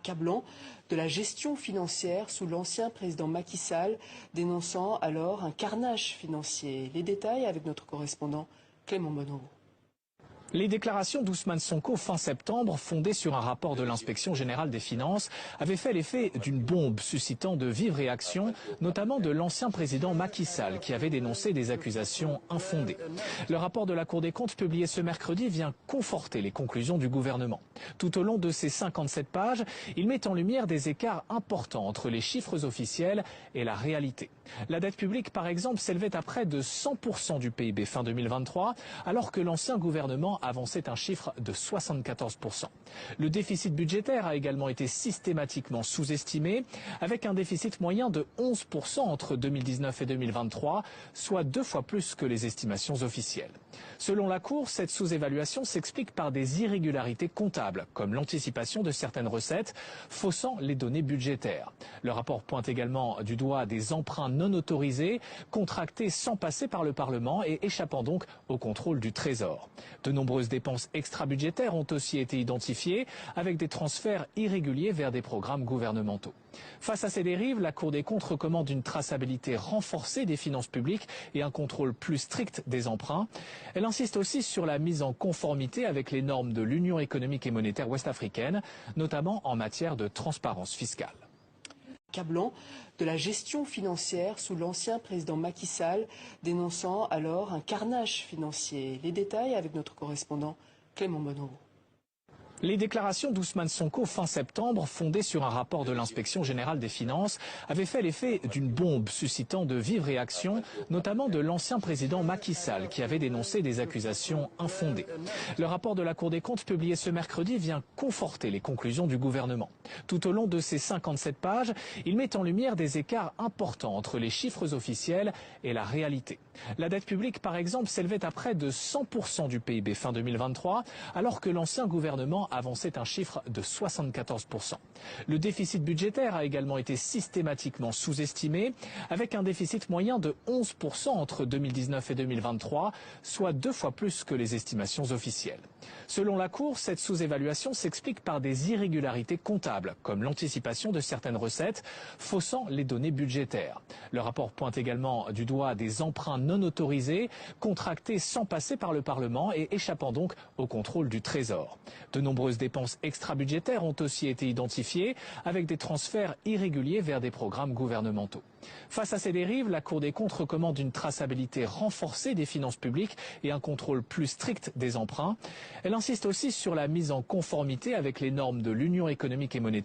accablant de la gestion financière sous l'ancien président Macky Sall, dénonçant alors un carnage financier. Les détails avec notre correspondant Clément Bonneau. Les déclarations d'Ousmane Sonko fin septembre, fondées sur un rapport de l'Inspection générale des finances, avaient fait l'effet d'une bombe suscitant de vives réactions, notamment de l'ancien président Macky Sall, qui avait dénoncé des accusations infondées. Le rapport de la Cour des comptes publié ce mercredi vient conforter les conclusions du gouvernement. Tout au long de ces 57 pages, il met en lumière des écarts importants entre les chiffres officiels et la réalité. La dette publique, par exemple, s'élevait à près de 100% du PIB fin 2023, alors que l'ancien gouvernement avançait un chiffre de 74%. Le déficit budgétaire a également été systématiquement sous-estimé, avec un déficit moyen de 11% entre 2019 et 2023, soit 2 fois plus que les estimations officielles. Selon la Cour, cette sous-évaluation s'explique par des irrégularités comptables, comme l'anticipation de certaines recettes, faussant les données budgétaires. Le rapport pointe également du doigt des emprunts non autorisés, contractés sans passer par le Parlement et échappant donc au contrôle du Trésor. De nombreuses dépenses extra-budgétaires ont aussi été identifiées, avec des transferts irréguliers vers des programmes gouvernementaux. Face à ces dérives, la Cour des comptes recommande une traçabilité renforcée des finances publiques et un contrôle plus strict des emprunts. Elle insiste aussi sur la mise en conformité avec les normes de l'Union économique et monétaire ouest-africaine, notamment en matière de transparence fiscale. Accablant de la gestion financière sous l'ancien président Macky Sall, dénonçant alors un carnage financier. Les détails avec notre correspondant Clément Bonneau. Les déclarations d'Ousmane Sonko fin septembre, fondées sur un rapport de l'Inspection générale des finances, avaient fait l'effet d'une bombe suscitant de vives réactions, notamment de l'ancien président Macky Sall, qui avait dénoncé des accusations infondées. Le rapport de la Cour des comptes publié ce mercredi vient conforter les conclusions du gouvernement. Tout au long de ces 57 pages, il met en lumière des écarts importants entre les chiffres officiels et la réalité. La dette publique, par exemple, s'élevait à près de 100% du PIB fin 2023, alors que l'ancien gouvernement avançait un chiffre de 74%. Le déficit budgétaire a également été systématiquement sous-estimé, avec un déficit moyen de 11% entre 2019 et 2023, soit 2 fois plus que les estimations officielles. Selon la Cour, cette sous-évaluation s'explique par des irrégularités comptables, comme l'anticipation de certaines recettes, faussant les données budgétaires. Le rapport pointe également du doigt des emprunts non autorisés, contractés sans passer par le Parlement et échappant donc au contrôle du Trésor. De nombreuses dépenses extra-budgétaires ont aussi été identifiées, avec des transferts irréguliers vers des programmes gouvernementaux. Face à ces dérives, la Cour des comptes recommande une traçabilité renforcée des finances publiques et un contrôle plus strict des emprunts. Elle insiste aussi sur la mise en conformité avec les normes de l'Union économique et monétaire